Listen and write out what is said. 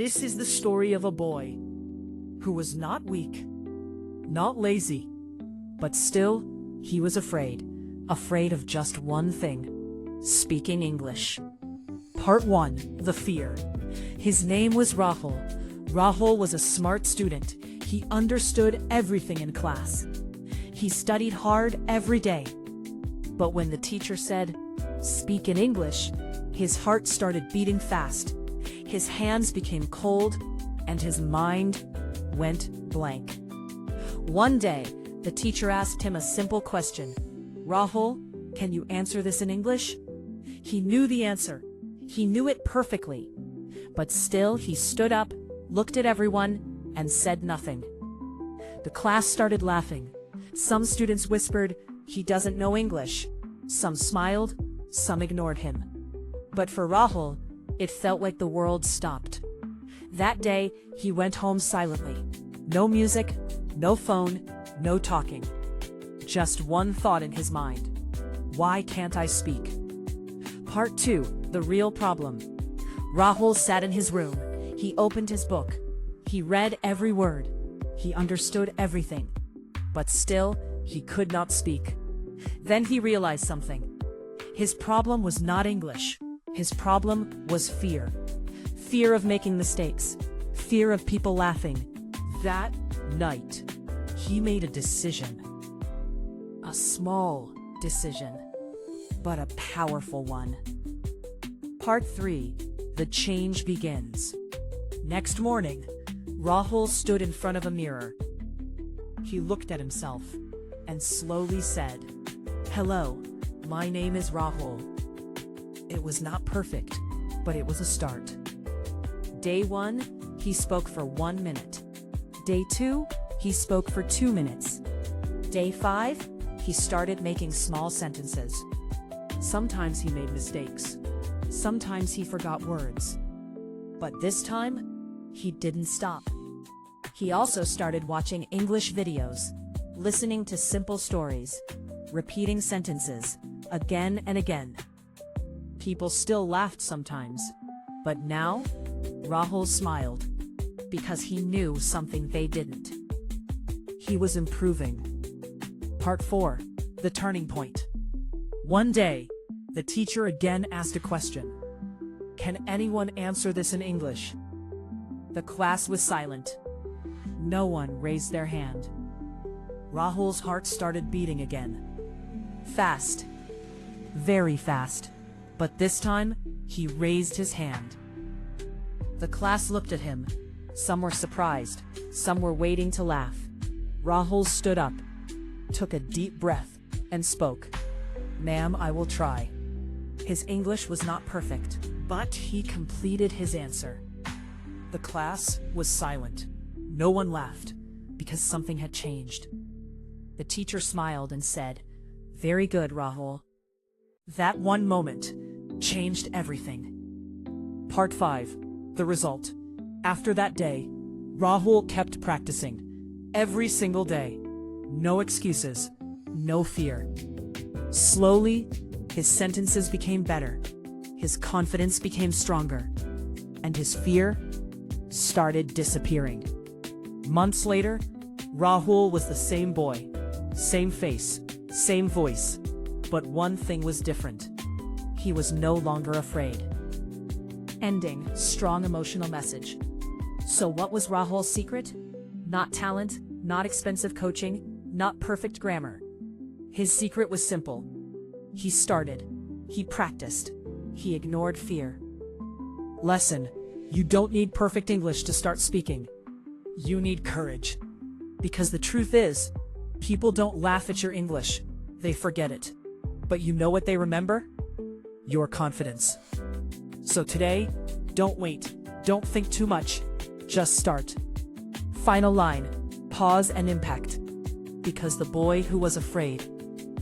This is the story of a boy who was not weak, not lazy, but still he was afraid of just one thing: speaking English. Part 1. The Fear. His name was Rahul. Rahul was a smart student. He understood everything in class. He studied hard every day. But when the teacher said, "Speak in English," his heart started beating fast. His hands became cold, and his mind went blank. One day, the teacher asked him a simple question. "Rahul, can you answer this in English?" He knew the answer. He knew it perfectly. But still, he stood up, looked at everyone, and said nothing. The class started laughing. Some students whispered, "He doesn't know English." Some smiled, some ignored him. But for Rahul, it felt like the world stopped. That day, he went home silently. No music, no phone, no talking. Just one thought in his mind. Why can't I speak? Part 2. The Real Problem. Rahul sat in his room. He opened his book. He read every word. He understood everything. But still, he could not speak. Then he realized something. His problem was not English. His problem was fear. Fear of making mistakes. Fear of people laughing. That night, he made a decision. A small decision, but a powerful one. Part 3. The Change Begins. Next morning, Rahul stood in front of a mirror. He looked at himself and slowly said, "Hello, my name is Rahul." It was not perfect, but it was a start. Day 1, he spoke for 1 minute. Day 2, he spoke for 2 minutes. Day 5, he started making small sentences. Sometimes he made mistakes. Sometimes he forgot words. But this time, he didn't stop. He also started watching English videos, listening to simple stories, repeating sentences again and again. People still laughed sometimes, but now Rahul smiled because he knew something they didn't. He was improving. Part 4. The Turning Point. One day, the teacher again asked a question. "Can anyone answer this in English?" The class was silent. No one raised their hand. Rahul's heart started beating again. Fast. Very fast. But this time, he raised his hand. The class looked at him. Some were surprised. Some were waiting to laugh. Rahul stood up, took a deep breath, and spoke. "Ma'am, I will try." His English was not perfect, but he completed his answer. The class was silent. No one laughed, because something had changed. The teacher smiled and said, "Very good, Rahul." That one moment changed everything. Part 5. The Result. After that day, Rahul kept practicing. Every single day. No excuses. No fear. Slowly, his sentences became better. His confidence became stronger. And his fear started disappearing. Months later, Rahul was the same boy. Same face. Same voice. But one thing was different. He was no longer afraid. Ending. Strong emotional message. So what was Rahul's secret? Not talent, not expensive coaching, not perfect grammar. His secret was simple. He started. He practiced. He ignored fear. Lesson: you don't need perfect English to start speaking. You need courage. Because the truth is, people don't laugh at your English. They forget it. But you know what they remember? Your confidence. So today, don't wait. Don't think too much. Just start. Final line: pause and impact. Because the boy who was afraid